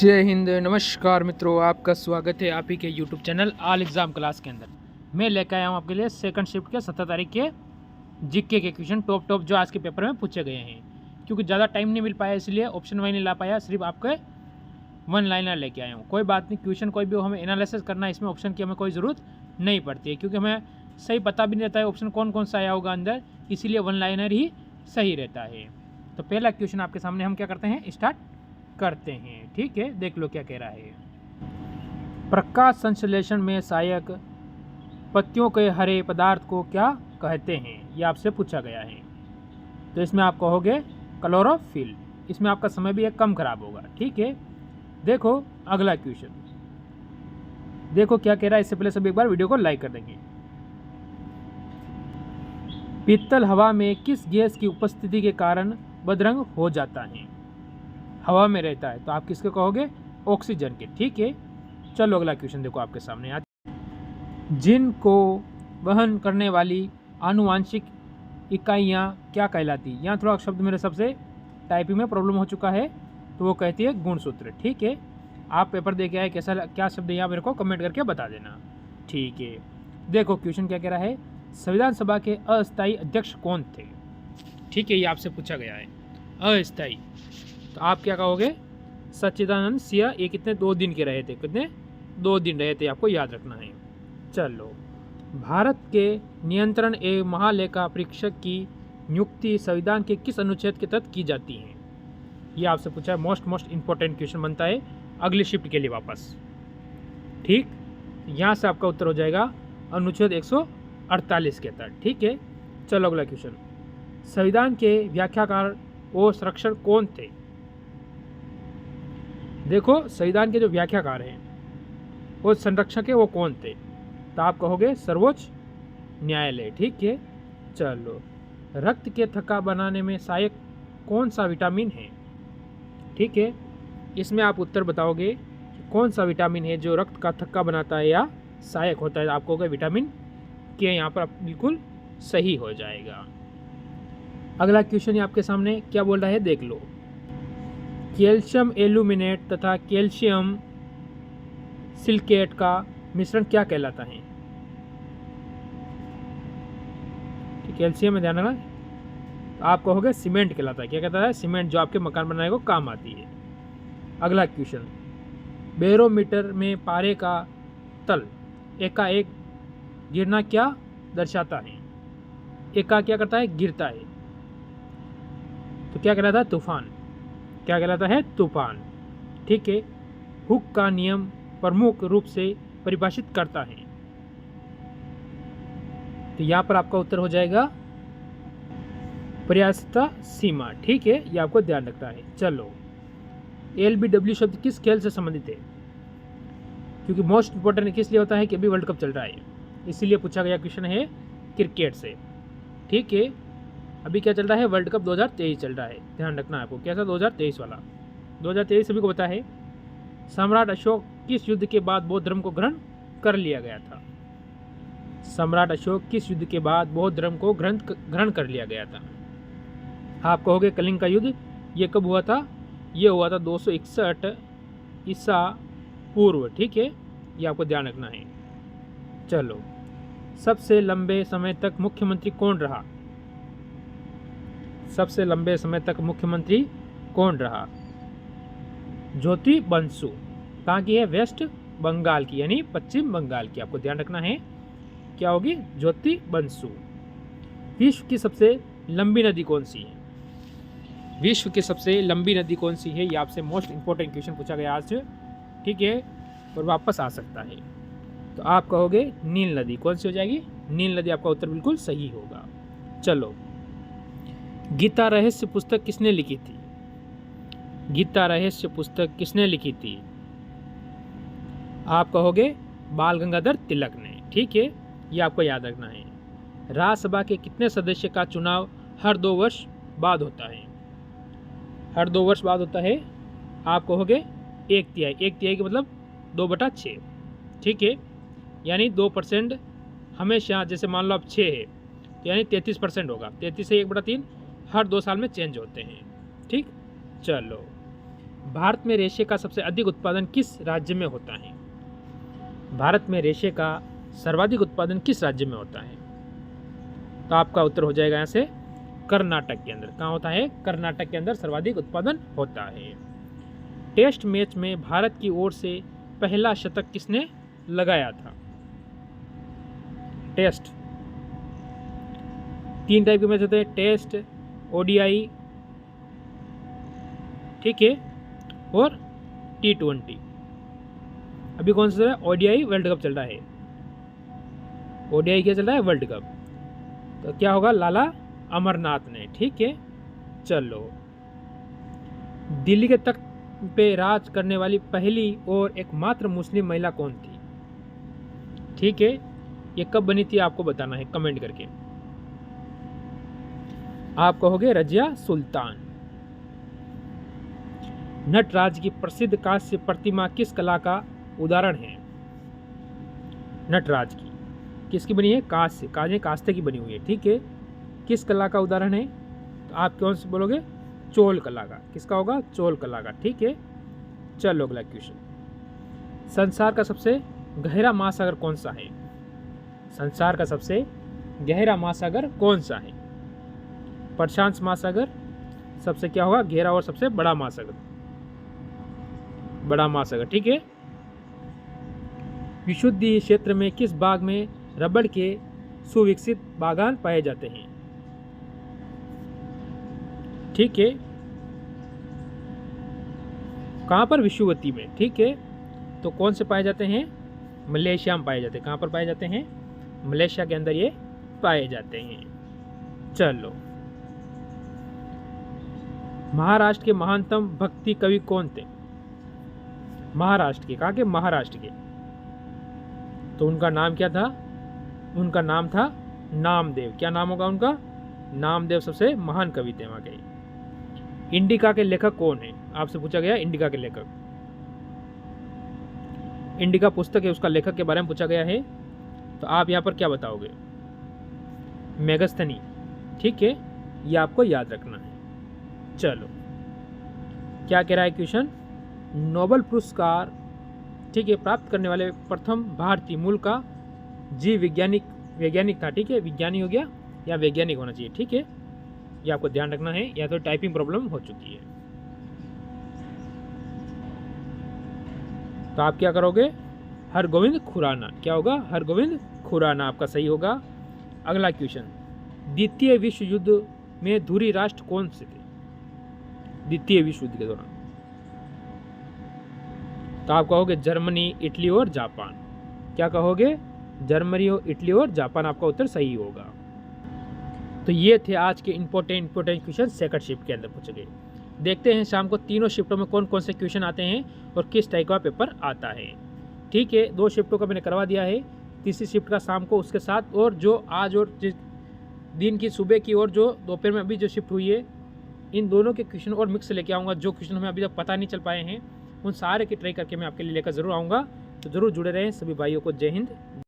जय हिंद, नमस्कार मित्रों, आपका स्वागत है आप ही के YouTube channel all exam class के अंदर। मैं लेकर आया हूँ आपके लिए सेकंड शिफ्ट के 17 तारीख के जीके के क्वेश्चन टॉप जो आज के पेपर में पूछे गए हैं। क्योंकि ज़्यादा टाइम नहीं मिल पाया इसलिए ऑप्शन वाइज नहीं ला पाया, सिर्फ आपके वन लाइनर लेके आया हूँ। कोई बात नहीं, क्वेश्चन कोई भी हो, हमें एनालिसिस करना है, इसमें ऑप्शन की हमें कोई ज़रूरत नहीं पड़ती है, क्योंकि हमें सही पता भी नहीं रहता है ऑप्शन कौन कौन सा आया होगा अंदर, इसीलिए वन लाइनर ही सही रहता है। तो पहला क्वेश्चन आपके सामने हम क्या करते हैं, स्टार्ट करते हैं। ठीक है, देख लो क्या कह रहा है। प्रकाश संश्लेषण में सहायक पत्तियों के हरे पदार्थ को क्या कहते हैं, ये आपसे पूछा गया है। तो इसमें आप कहोगे क्लोरोफिल। इसमें आपका समय भी एक कम खराब होगा। ठीक है, देखो अगला क्वेश्चन, देखो क्या कह रहा है। इससे पहले सभी एक बार वीडियो को लाइक कर देंगे। पीतल हवा में किस गैस की उपस्थिति के कारण बदरंग हो जाता है? हवा में रहता है, तो आप किसके कहोगे, ऑक्सीजन के। ठीक है, चलो अगला क्वेश्चन देखो आपके सामने। आज जिनको वहन करने वाली आनुवांशिक इकाइयाँ क्या कहलाती? यहाँ थोड़ा शब्द मेरे सबसे टाइपिंग में प्रॉब्लम हो चुका है, तो वो कहती है गुणसूत्र। ठीक है, आप पेपर दे के आए, कैसा क्या शब्द है यहाँ मेरे को कमेंट करके बता देना। ठीक है, देखो क्वेश्चन क्या कह रहा है। संविधान सभा के अस्थायी अध्यक्ष कौन थे? ठीक है, ये आपसे पूछा गया है अस्थायी, तो आप क्या कहोगे, सच्चिदानंद सिंह। ये कितने 2 दिन के रहे थे, कितने 2 दिन रहे थे, आपको याद रखना है। चलो, भारत के नियंत्रण एवं महालेखा परीक्षक की नियुक्ति संविधान के किस अनुच्छेद के तहत की जाती है? ये आपसे पूछा है, मोस्ट इंपॉर्टेंट क्वेश्चन बनता है अगली शिफ्ट के लिए वापस। ठीक, यहाँ से आपका उत्तर हो जाएगा अनुच्छेद 148 के तहत। ठीक है, चलो अगला क्वेश्चन। संविधान के व्याख्याकार और संरक्षक कौन थे? देखो, संविधान के जो व्याख्याकार हैं वो संरक्षक है, वो कौन थे? तो आप कहोगे सर्वोच्च न्यायालय। ठीक है, चलो, रक्त के थक्का बनाने में सहायक कौन सा विटामिन है? ठीक है, इसमें आप उत्तर बताओगे कौन सा विटामिन है जो रक्त का थक्का बनाता है या सहायक होता है। आप कहोगे विटामिन के, यहाँ पर बिल्कुल सही हो जाएगा। अगला क्वेश्चन आपके सामने क्या बोल रहा है, देख लो। कैल्शियम एल्यूमिनेट तथा कैल्शियम सिलिकेट का मिश्रण क्या कहलाता है? कैल्शियम में ध्यान रखना, तो आप कहोगे सीमेंट कहलाता है। क्या कहता है, सीमेंट, जो आपके मकान बनाने को काम आती है। अगला क्वेश्चन, बैरोमीटर में पारे का तल एकाएक गिरना क्या दर्शाता है? एका क्या करता है, गिरता है, तो क्या कहलाता है, तूफान। क्या कहलाता है, तूफान। ठीक है, हुक का नियम प्रमुख रूप से परिभाषित करता है? तो यहाँ पर आपका उत्तर हो जाएगा पर्याप्तता सीमा। ठीक है, ये आपको ध्यान रखना है। चलो, LBW शब्द किस खेल से संबंधित है? क्योंकि मोस्ट इंपॉर्टेंट किस लिए होता है कि अभी वर्ल्ड कप चल रहा है, इसीलिए पूछा गया क्वेश्चन है क्रिकेट से। ठीक है, अभी क्या चल रहा है, वर्ल्ड कप 2023 चल रहा है, ध्यान रखना है आपको। कैसा, 2023 वाला। 2023 सभी को पता है। सम्राट अशोक किस युद्ध के बाद बौद्ध धर्म को ग्रहण कर लिया गया था? सम्राट अशोक किस युद्ध के बाद बौद्ध धर्म को ग्रहण कर लिया गया था? आप कहोगे कलिंग का युद्ध। ये कब हुआ था? ये हुआ था 261 ईसा पूर्व। ठीक है, ये आपको ध्यान रखना है। चलो, सबसे लंबे समय तक मुख्यमंत्री कौन रहा? सबसे लंबे समय तक मुख्यमंत्री कौन रहा? ज्योति बसु। कहाँ की है? वेस्ट बंगाल की, यानी पश्चिम बंगाल की। आपको ध्यान रखना है, क्या होगी, ज्योति बसु। विश्व की सबसे लंबी नदी कौन सी है? विश्व की सबसे लंबी नदी कौन सी है? ये आपसे मोस्ट इंपॉर्टेंट क्वेश्चन पूछा गया आज। ठीक है, और वापस आ सकता है, तो आप कहोगे नील नदी। कौन सी हो जाएगी? नील नदी। आपका उत्तर बिल्कुल सही होगा। चलो, गीता रहस्य पुस्तक किसने लिखी थी? गीता रहस्य पुस्तक किसने लिखी थी? आप कहोगे बाल गंगाधर तिलक ने। ठीक है, ये आपको याद रखना है। राज्यसभा के कितने सदस्य का चुनाव हर 2 वर्ष बाद होता है? हर 2 वर्ष बाद होता है। आप कहोगे 1/3। 1/3 का मतलब 2/6। ठीक है, यानी 2% हमेशा, जैसे मान लो अब 6 है, यानी 33% होगा। 33 से 1/3 हर 2 साल में चेंज होते हैं। ठीक, चलो, भारत में रेशे का सबसे अधिक उत्पादन किस राज्य में होता है? भारत में रेशे का सर्वाधिक उत्पादन किस राज्य में होता है? तो आपका उत्तर हो जाएगा यहाँ से कर्नाटक के अंदर। कहाँ होता है? कर्नाटक के अंदर सर्वाधिक उत्पादन होता है। टेस्ट मैच में भारत की ओर से पहला शतक किसने लगाया था? टेस्ट 3 टाइप के मैच होते हैं, टेस्ट, ओडीआई, ठीक है, और T20। अभी कौन सा चल रहा है? ओडीआई वर्ल्ड कप चल रहा है। ओडीआई क्या चल रहा है? World cup. तो क्या होगा? लाला अमरनाथ ने, ठीक है। चलो, दिल्ली के तख्त पे राज करने वाली पहली और एकमात्र मुस्लिम महिला कौन थी? ठीक है, ये कब बनी थी आपको बताना है कमेंट करके। आप कहोगे रजिया सुल्तान। नटराज की प्रसिद्ध कांस्य प्रतिमा किस कला का उदाहरण है? नटराज की किसकी बनी है? कांस्य की बनी हुई है, ठीक है। किस कला का उदाहरण है? तो आप कौन से बोलोगे? चोल कला का। किसका होगा? चोल कला का, ठीक है। चलो अगला क्वेश्चन। संसार का सबसे गहरा महासागर कौन सा है? संसार का सबसे गहरा महासागर कौन सा है? प्रशांत महासागर सबसे क्या होगा? गहरा और सबसे बड़ा महासागर, बड़ा महासागर, ठीक है। विशुद्ध क्षेत्र में किस बाग में रबड़ के सुविकसित बागान पाए जाते हैं? ठीक है, कहाँ पर? विषुवती में, ठीक है। तो कौन से पाए जाते हैं? मलेशिया में पाए जाते हैं। कहाँ पर पाए जाते हैं? मलेशिया के अंदर ये पाए जाते हैं। चलो, महाराष्ट्र के महानतम भक्ति कवि कौन थे? महाराष्ट्र के, कहाँ के? महाराष्ट्र के। तो उनका नाम क्या था? उनका नाम था नामदेव। क्या नाम होगा उनका? नामदेव सबसे महान कवि थे वहाँ के। इंडिका के लेखक कौन है? आपसे पूछा गया इंडिका के लेखक। इंडिका पुस्तक है, उसका लेखक के बारे में पूछा गया है। तो आप यहाँ पर क्या बताओगे? मेगस्थनी, ठीक है, ये आपको याद रखना है। चलो, क्या कह रहा है क्वेश्चन? नोबेल पुरस्कार, ठीक है, प्राप्त करने वाले प्रथम भारतीय मूल का जीव वैज्ञानिक था, ठीक है। विज्ञानी हो गया या वैज्ञानिक होना चाहिए, ठीक है, ये आपको ध्यान रखना है, या तो टाइपिंग प्रॉब्लम हो चुकी है। तो आप क्या करोगे? हरगोविंद खुराना। क्या होगा? हरगोविंद खुराना आपका सही होगा। अगला क्वेश्चन। द्वितीय विश्व युद्ध में धुरी राष्ट्र कौन से थे? द्वितीय विश्व युद्ध के दौरान तो आप कहोगे जर्मनी, इटली और जापान। क्या कहोगे? जर्मनी और इटली और जापान, आपका उत्तर सही होगा। तो ये थे आज के इंपॉर्टेंट क्वेश्चन सेकंड शिफ्ट के अंदर पूछे गए। देखते हैं शाम को तीनों शिफ्टों में कौन कौन से क्वेश्चन आते हैं और किस टाइप का पेपर आता है, ठीक है। 2 शिफ्टों का मैंने करवा दिया है, तीसरी शिफ्ट का शाम को उसके साथ, और जो आज और दिन की सुबह की और जो दोपहर में अभी जो शिफ्ट हुई है, इन दोनों के क्वेश्चन और मिक्स लेके आऊँगा। जो क्वेश्चन हमें अभी तक पता नहीं चल पाए हैं उन सारे की ट्राई करके मैं आपके लिए लेकर ज़रूर आऊँगा। तो ज़रूर जुड़े रहें। सभी भाइयों को जय हिंद।